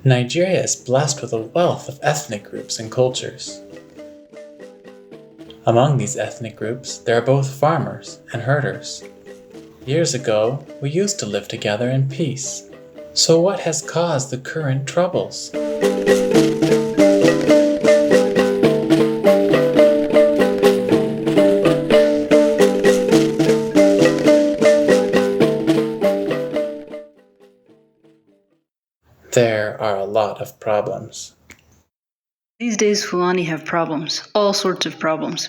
Nigeria is blessed with a wealth of ethnic groups and cultures. Among these ethnic groups, there are both farmers and herders. Years ago, we used to live together in peace. So what has caused the current troubles? There are a lot of problems. These days, Fulani have problems, all sorts of problems.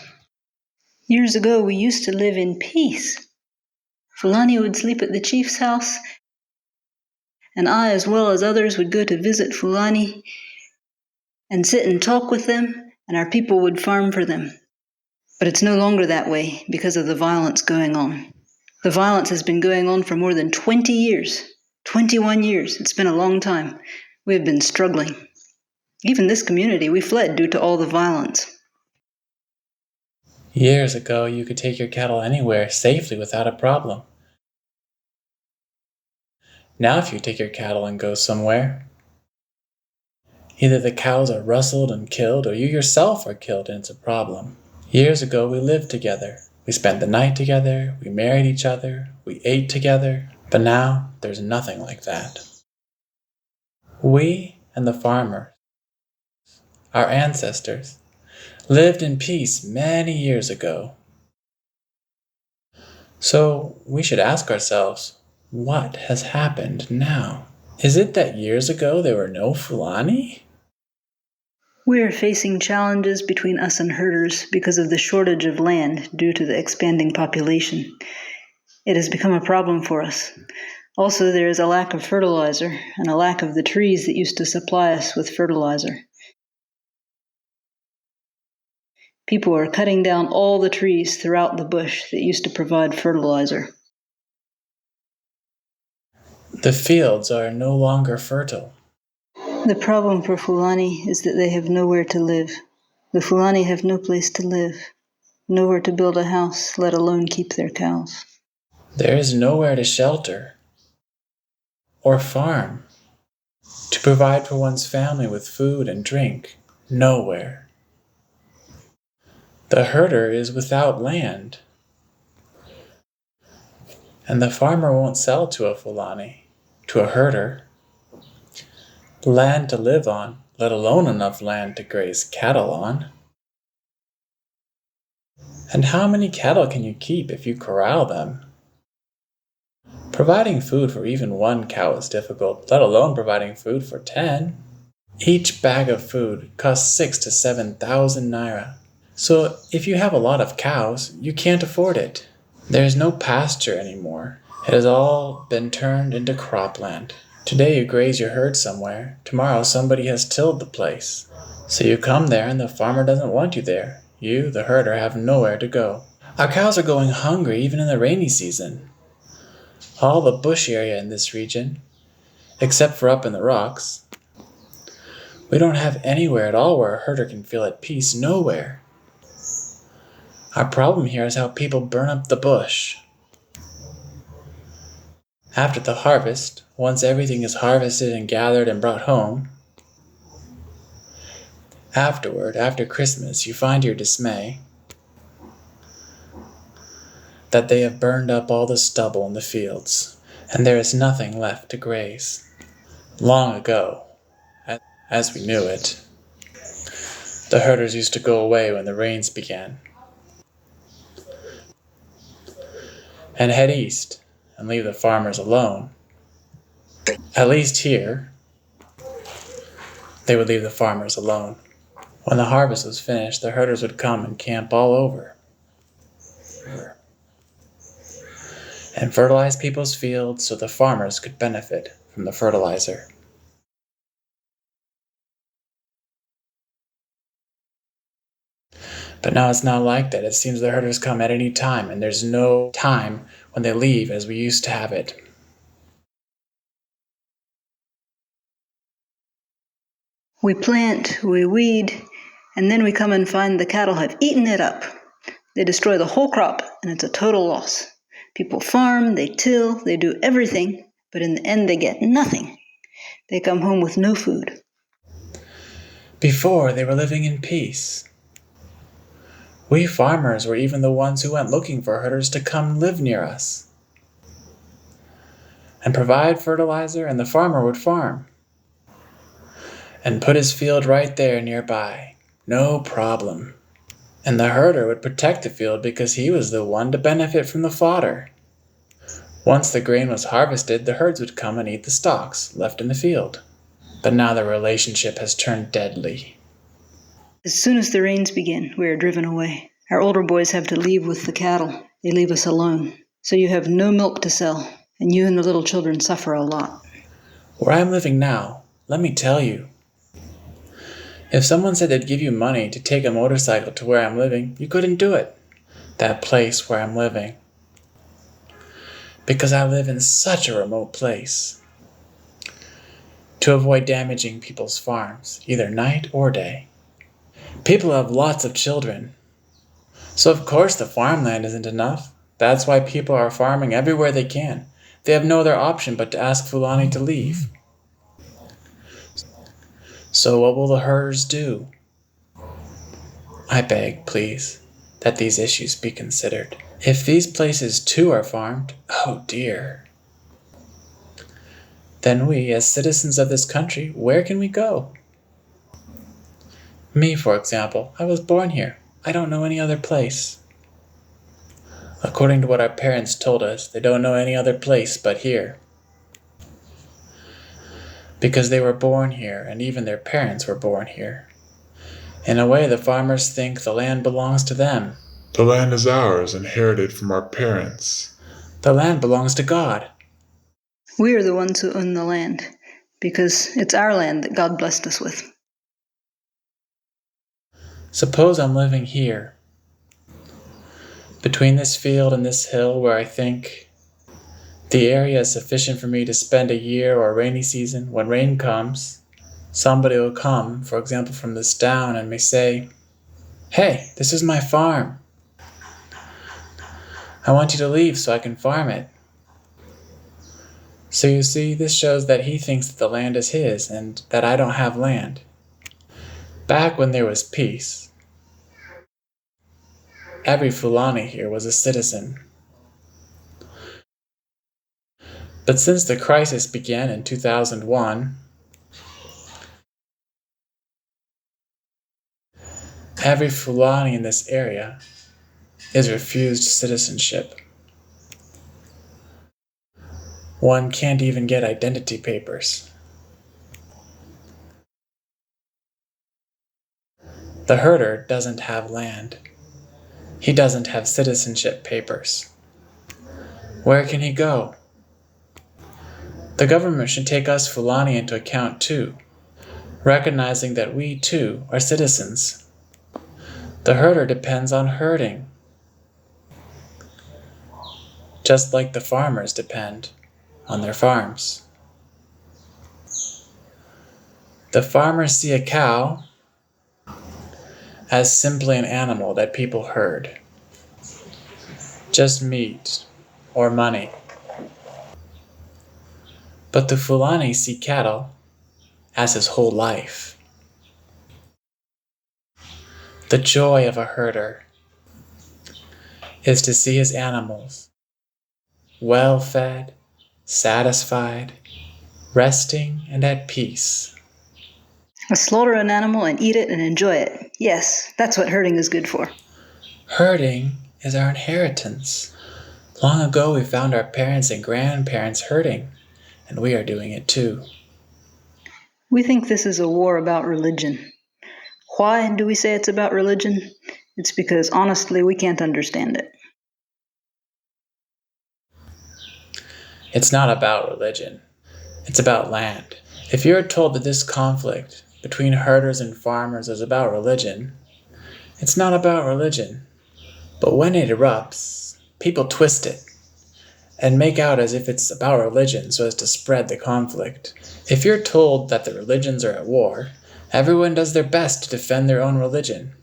Years ago, we used to live in peace. Fulani would sleep at the chief's house, and I, as well as others, would go to visit Fulani and sit and talk with them, and our people would farm for them. But it's no longer that way because of the violence going on. The violence has been going on for more than 20 years, 21 years. It's been a long time. We have been struggling. Even this community, we fled due to all the violence. Years ago, you could take your cattle anywhere safely without a problem. Now if you take your cattle and go somewhere, either the cows are rustled and killed or you yourself are killed and it's a problem. Years ago, we lived together. We spent the night together, we married each other, we ate together, but now there's nothing like that. We and the farmers, our ancestors, lived in peace many years ago. So we should ask ourselves, what has happened now? Is it that years ago there were no Fulani? We are facing challenges between us and herders because of the shortage of land due to the expanding population. It has become a problem for us. Also, there is a lack of fertilizer and a lack of the trees that used to supply us with fertilizer. People are cutting down all the trees throughout the bush that used to provide fertilizer. The fields are no longer fertile. The problem for Fulani is that they have nowhere to live. The Fulani have no place to live, nowhere to build a house, let alone keep their cows. There is nowhere to shelter or farm, to provide for one's family with food and drink. Nowhere. The herder is without land, and the farmer won't sell to a Fulani, to a herder, land to live on, let alone enough land to graze cattle on. And how many cattle can you keep if you corral them? Providing food for even one cow is difficult, let alone providing food for 10. Each bag of food costs 6,000 to 7,000 naira. So if you have a lot of cows, you can't afford it. There is no pasture anymore. It has all been turned into cropland. Today you graze your herd somewhere. Tomorrow somebody has tilled the place. So you come there and the farmer doesn't want you there. You, the herder, have nowhere to go. Our cows are going hungry even in the rainy season. All the bush area in this region, except for up in the rocks, we don't have anywhere at all where a herder can feel at peace. Nowhere. Our problem here is how people burn up the bush. After the harvest, once everything is harvested and gathered and brought home, afterward, after Christmas, you find to your dismay that they have burned up all the stubble in the fields, and there is nothing left to graze. Long ago, as we knew it, the herders used to go away when the rains began, and head east and leave the farmers alone. At least here, they would leave the farmers alone. When the harvest was finished, the herders would come and camp all over and fertilize people's fields so the farmers could benefit from the fertilizer. But now it's not like that. It seems the herders come at any time, and there's no time when they leave as we used to have it. We plant, we weed, and then we come and find the cattle have eaten it up. They destroy the whole crop, and it's a total loss. People farm, they till, they do everything, but in the end they get nothing. They come home with no food. Before, they were living in peace. We farmers were even the ones who went looking for herders to come live near us and provide fertilizer, and the farmer would farm and put his field right there nearby. No problem. And the herder would protect the field because he was the one to benefit from the fodder. Once the grain was harvested, the herds would come and eat the stalks left in the field. But now the relationship has turned deadly. As soon as the rains begin, we are driven away. Our older boys have to leave with the cattle. They leave us alone. So you have no milk to sell, and you and the little children suffer a lot. Where I'm living now, let me tell you, if someone said they'd give you money to take a motorcycle to where I'm living, you couldn't do it. That place where I'm living. Because I live in such a remote place. To avoid damaging people's farms, either night or day. People have lots of children. So of course the farmland isn't enough. That's why people are farming everywhere they can. They have no other option but to ask Fulani to leave. So what will the herders do? I beg, please, that these issues be considered. If these places too are farmed, oh dear. Then we, as citizens of this country, where can we go? Me, for example, I was born here. I don't know any other place. According to what our parents told us, they don't know any other place but here. Because they were born here, and even their parents were born here. In a way, the farmers think the land belongs to them. The land is ours, inherited from our parents. The land belongs to God. We are the ones who own the land, because it's our land that God blessed us with. Suppose I'm living here, between this field and this hill where I think the area is sufficient for me to spend a year or a rainy season. When rain comes, somebody will come, for example from this town, and may say, "Hey, this is my farm. I want you to leave so I can farm it." So you see, this shows that he thinks that the land is his and that I don't have land. Back when there was peace, every Fulani here was a citizen. But since the crisis began in 2001, every Fulani in this area is refused citizenship. One can't even get identity papers. The herder doesn't have land. He doesn't have citizenship papers. Where can he go? The government should take us Fulani into account too, recognizing that we too are citizens. The herder depends on herding, just like the farmers depend on their farms. The farmers see a cow as simply an animal that people herd, just meat or money. But the Fulani see cattle as his whole life. The joy of a herder is to see his animals well fed, satisfied, resting, and at peace. Slaughter an animal and eat it and enjoy it. Yes, that's what herding is good for. Herding is our inheritance. Long ago we found our parents and grandparents herding, and we are doing it too. We think this is a war about religion. Why do we say it's about religion? It's because, honestly, we can't understand it. It's not about religion. It's about land. If you're told that this conflict between herders and farmers is about religion, it's not about religion. But when it erupts, people twist it and make out as if it's about religion so as to spread the conflict. If you're told that the religions are at war, everyone does their best to defend their own religion.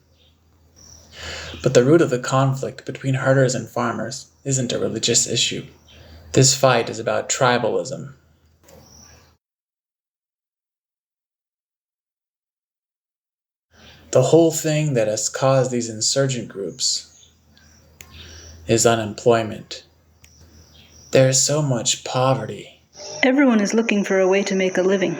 But the root of the conflict between herders and farmers isn't a religious issue. This fight is about tribalism. The whole thing that has caused these insurgent groups is unemployment. There is so much poverty. Everyone is looking for a way to make a living.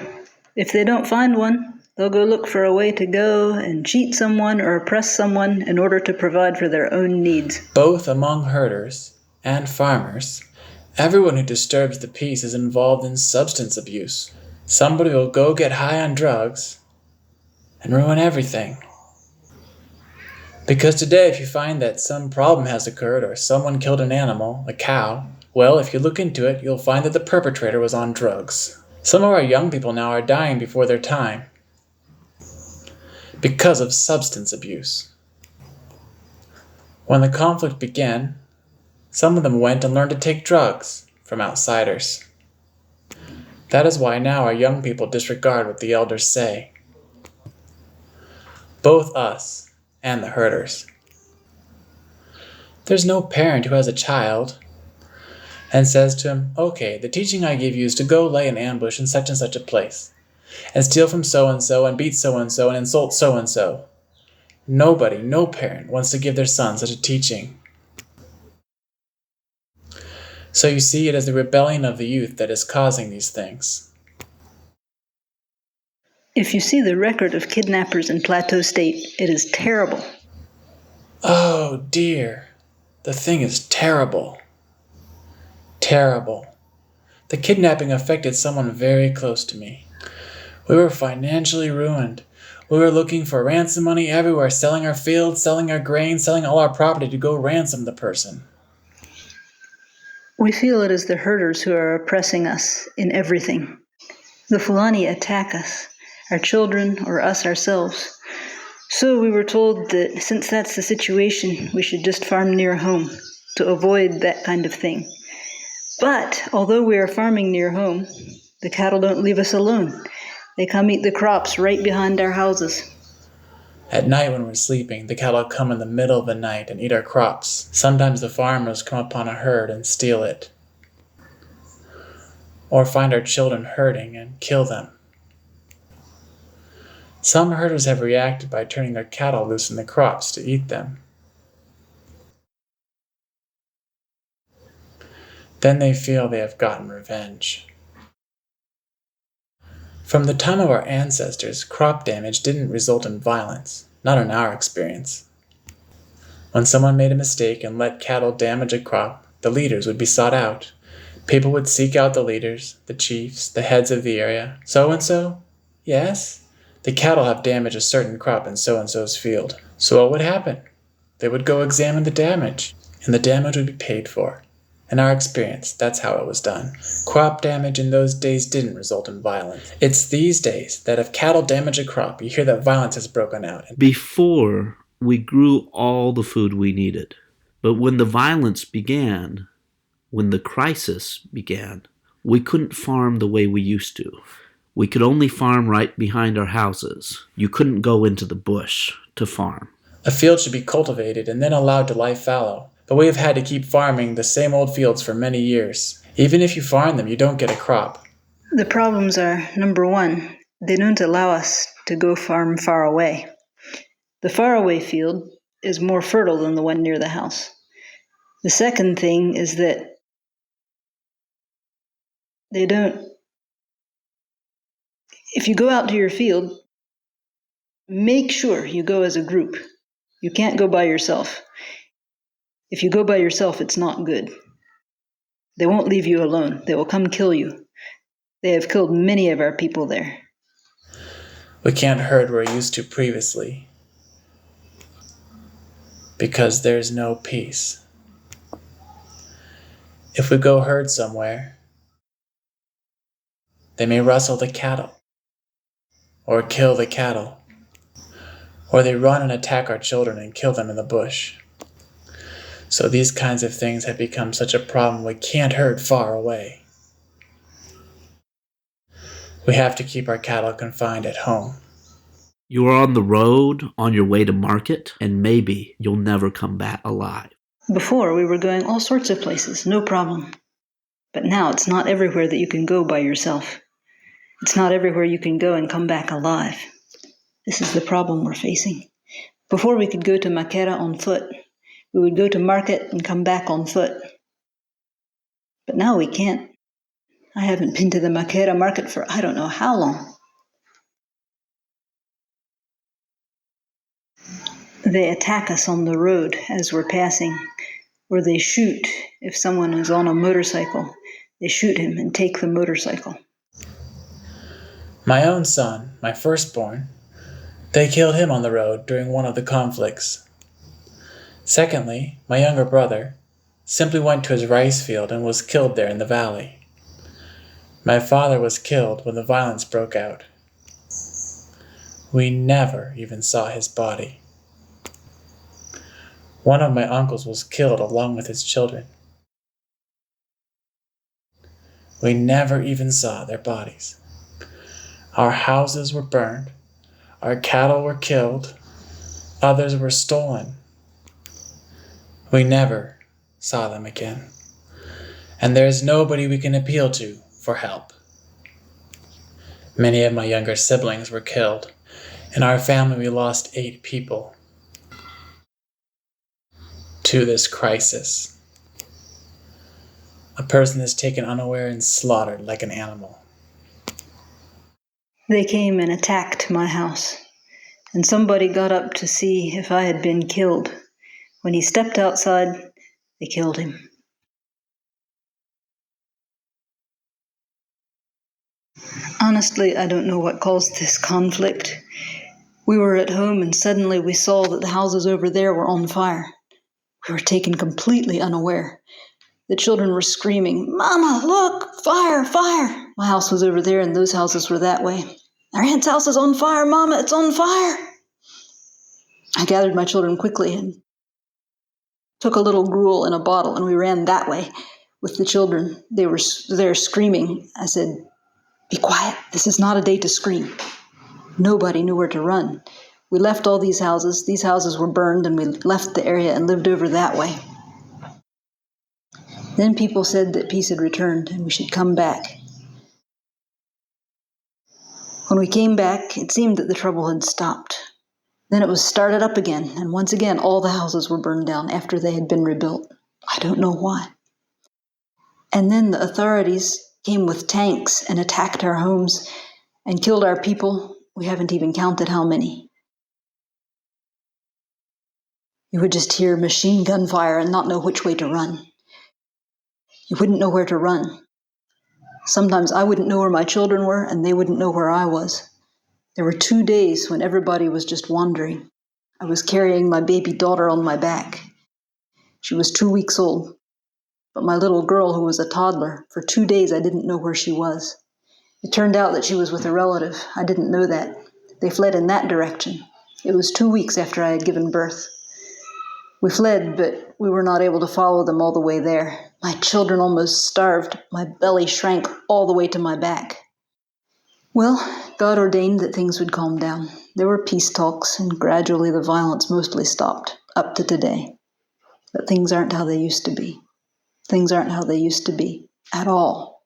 If they don't find one, they'll go look for a way to go and cheat someone or oppress someone in order to provide for their own needs. Both among herders and farmers, everyone who disturbs the peace is involved in substance abuse. Somebody will go get high on drugs and ruin everything. Because today, if you find that some problem has occurred or someone killed an animal, a cow, well, if you look into it, you'll find that the perpetrator was on drugs. Some of our young people now are dying before their time because of substance abuse. When the conflict began, some of them went and learned to take drugs from outsiders. That is why now our young people disregard what the elders say. Both us and the herders. There's no parent who has a child and says to him, okay, the teaching I give you is to go lay an ambush in such and such a place, and steal from so-and-so and beat so-and-so and insult so-and-so. Nobody, no parent wants to give their son such a teaching. So you see, it is the rebellion of the youth that is causing these things. If you see the record of kidnappers in Plateau State, it is terrible. Oh dear, the thing is terrible. Terrible. The kidnapping affected someone very close to me. We were financially ruined. We were looking for ransom money everywhere, selling our fields, selling our grain, selling all our property to go ransom the person. We feel it is the herders who are oppressing us in everything. The Fulani attack us, our children, or us ourselves. So we were told that since that's the situation, we should just farm near home to avoid that kind of thing. But although we are farming near home, the cattle don't leave us alone. They come eat the crops right behind our houses. At night when we're sleeping, the cattle come in the middle of the night and eat our crops. Sometimes the farmers come upon a herd and steal it. Or find our children herding and kill them. Some herders have reacted by turning their cattle loose in the crops to eat them. Then they feel they have gotten revenge. From the time of our ancestors, crop damage didn't result in violence, not in our experience. When someone made a mistake and let cattle damage a crop, the leaders would be sought out. People would seek out the leaders, the chiefs, the heads of the area. So-and-so? Yes? The cattle have damaged a certain crop in so-and-so's field. So what would happen? They would go examine the damage, and the damage would be paid for. In our experience, that's how it was done. Crop damage in those days didn't result in violence. It's these days that if cattle damage a crop, you hear that violence has broken out. Before, we grew all the food we needed. But when the violence began, when the crisis began, we couldn't farm the way we used to. We could only farm right behind our houses. You couldn't go into the bush to farm. A field should be cultivated and then allowed to lie fallow. But we have had to keep farming the same old fields for many years. Even if you farm them, you don't get a crop. The problems are, number one, they don't allow us to go farm far away. The faraway field is more fertile than the one near the house. The second thing is that if you go out to your field, make sure you go as a group. You can't go by yourself. If you go by yourself, it's not good. They won't leave you alone. They will come kill you. They have killed many of our people there. We can't herd where we used to previously because there's no peace. If we go herd somewhere, they may rustle the cattle, or kill the cattle, or they run and attack our children and kill them in the bush. So these kinds of things have become such a problem we can't herd far away. We have to keep our cattle confined at home. You are on the road, on your way to market, and maybe you'll never come back alive. Before, we were going all sorts of places, no problem. But now it's not everywhere that you can go by yourself. It's not everywhere you can go and come back alive. This is the problem we're facing. Before we could go to Makera on foot. We would go to market and come back on foot. But now we can't. I haven't been to the Makera market for I don't know how long. They attack us on the road as we're passing, or they shoot if someone is on a motorcycle. They shoot him and take the motorcycle. My own son, my firstborn, they killed him on the road during one of the conflicts. Secondly, my younger brother simply went to his rice field and was killed there in the valley. My father was killed when the violence broke out. We never even saw his body. One of my uncles was killed along with his children. We never even saw their bodies. Our houses were burned. Our cattle were killed. Others were stolen. We never saw them again. And there is nobody we can appeal to for help. Many of my younger siblings were killed. In our family, we lost 8 people to this crisis. A person is taken unaware and slaughtered like an animal. They came and attacked my house, and somebody got up to see if I had been killed. When he stepped outside, they killed him. Honestly, I don't know what caused this conflict. We were at home and suddenly we saw that the houses over there were on fire. We were taken completely unaware. The children were screaming, "Mama, look, fire, fire!" My house was over there and those houses were that way. "Our aunt's house is on fire, Mama, it's on fire!" I gathered my children quickly and took a little gruel in a bottle and we ran that way with the children. They were there screaming. I said, "Be quiet, this is not a day to scream." Nobody knew where to run. We left all these houses. These houses were burned and we left the area and lived over that way. Then people said that peace had returned and we should come back. When we came back, it seemed that the trouble had stopped. Then it was started up again, and once again all the houses were burned down after they had been rebuilt. I don't know why. And then the authorities came with tanks and attacked our homes and killed our people. We haven't even counted how many. You would just hear machine gun fire and not know which way to run. You wouldn't know where to run. Sometimes I wouldn't know where my children were, and they wouldn't know where I was. There were 2 days when everybody was just wandering. I was carrying my baby daughter on my back. She was 2 weeks old. But my little girl, who was a toddler, for 2 days I didn't know where she was. It turned out that she was with a relative. I didn't know that. They fled in that direction. It was 2 weeks after I had given birth. We fled, but we were not able to follow them all the way there. My children almost starved. My belly shrank all the way to my back. Well, God ordained that things would calm down. There were peace talks, and gradually the violence mostly stopped, up to today. But things aren't how they used to be. Things aren't how they used to be, at all.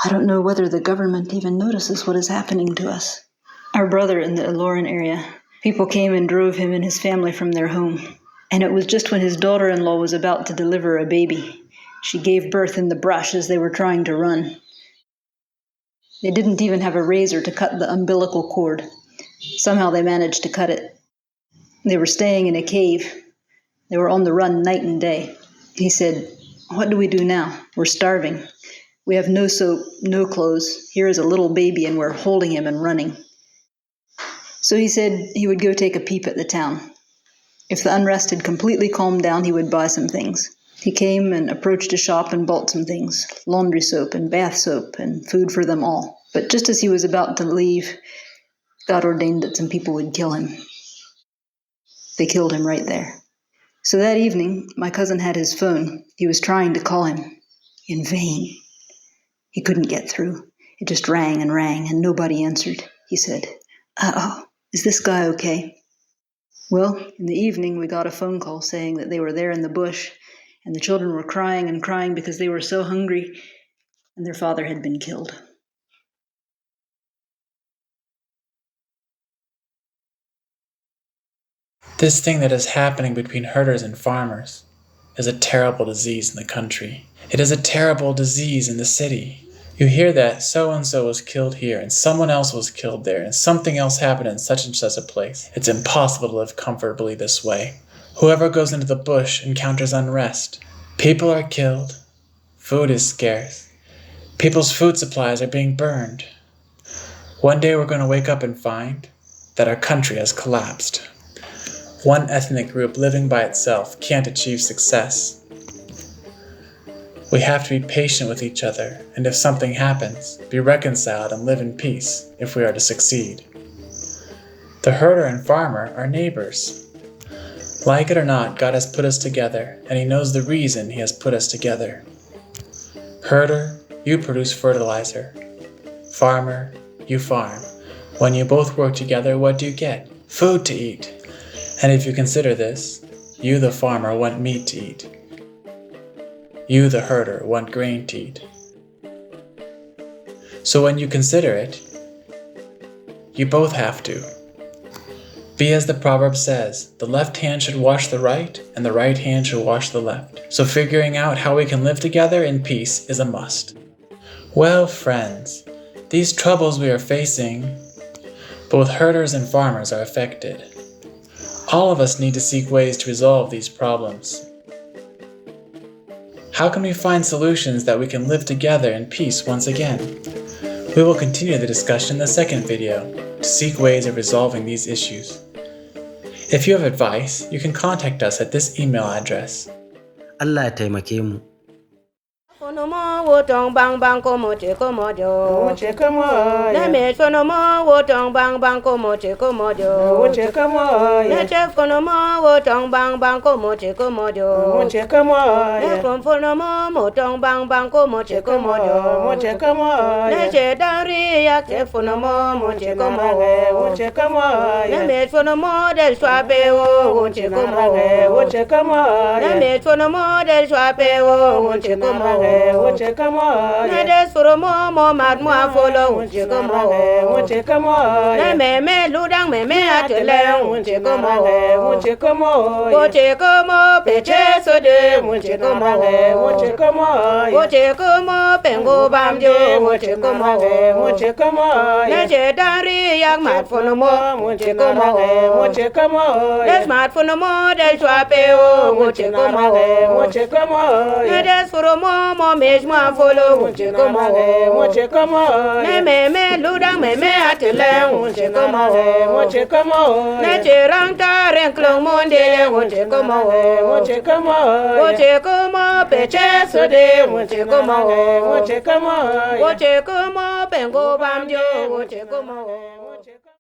I don't know whether the government even notices what is happening to us. Our brother in the Ilorin area, people came and drove him and his family from their home. And it was just when his daughter-in-law was about to deliver a baby. She gave birth in the brush as they were trying to run. They didn't even have a razor to cut the umbilical cord. Somehow they managed to cut it. They were staying in a cave. They were on the run night and day. He said, "What do we do now? We're starving. We have no soap, no clothes. Here is a little baby and we're holding him and running." So he said he would go take a peep at the town. If the unrest had completely calmed down, he would buy some things. He came and approached a shop and bought some things, laundry soap and bath soap and food for them all. But just as he was about to leave, God ordained that some people would kill him. They killed him right there. So that evening, my cousin had his phone. He was trying to call him. In vain. He couldn't get through. It just rang and nobody answered. He said, "Uh-oh, is this guy okay?" Well, in the evening, we got a phone call saying that they were there in the bush, and the children were crying and crying because they were so hungry, and their father had been killed. This thing that is happening between herders and farmers is a terrible disease in the country. It is a terrible disease in the city. You hear that so-and-so was killed here, and someone else was killed there, and something else happened in such and such a place. It's impossible to live comfortably this way. Whoever goes into the bush encounters unrest. People are killed. Food is scarce. People's food supplies are being burned. One day we're going to wake up and find that our country has collapsed. One ethnic group living by itself can't achieve success. We have to be patient with each other, and if something happens, be reconciled and live in peace if we are to succeed. The herder and farmer are neighbors. Like it or not, God has put us together, and He knows the reason He has put us together. Herder, you produce fertilizer. Farmer, you farm. When you both work together, what do you get? Food to eat. And if you consider this, you the farmer want meat to eat. You the herder want grain to eat. So when you consider it, you both have to. Be as the proverb says, the left hand should wash the right, and the right hand should wash the left. So figuring out how we can live together in peace is a must. Well, friends, these troubles we are facing, both herders and farmers are affected. All of us need to seek ways to resolve these problems. How can we find solutions that we can live together in peace once again? We will continue the discussion in the second video to seek ways of resolving these issues. If you have advice, you can contact us at this email address. Allah ya taimake mu. Sonomo wotong bang bang komo che komo jo. Che komo. Na me sonomo wotong bang bang komo che komo jo. Che komo. Na che konomo wotong bang bang komo che komo jo. Che komo. Na konfonomo motong bang bang komo che komo jo. Che komo. Na che dari ya che fonomo mo che komo. Che komo. Na me sonomo del swabe wo che komo. Che komo. Na me sonomo del swabe wo che komo. Woche kamo na de soromo mo mad mo afolo woche kamo na me ludang me atele woche kamo peche sode woche kamo pengo bamjo woche kamo na je dari yak mat fonomo woche kamo na smartphone mo del swape woche kamo na de soromo mo mejma folo woche kamo ne me ludang me atele woche kamo ne cherang taren klong monde woche kamo peche sode woche kamo pengo bamjo woche kamo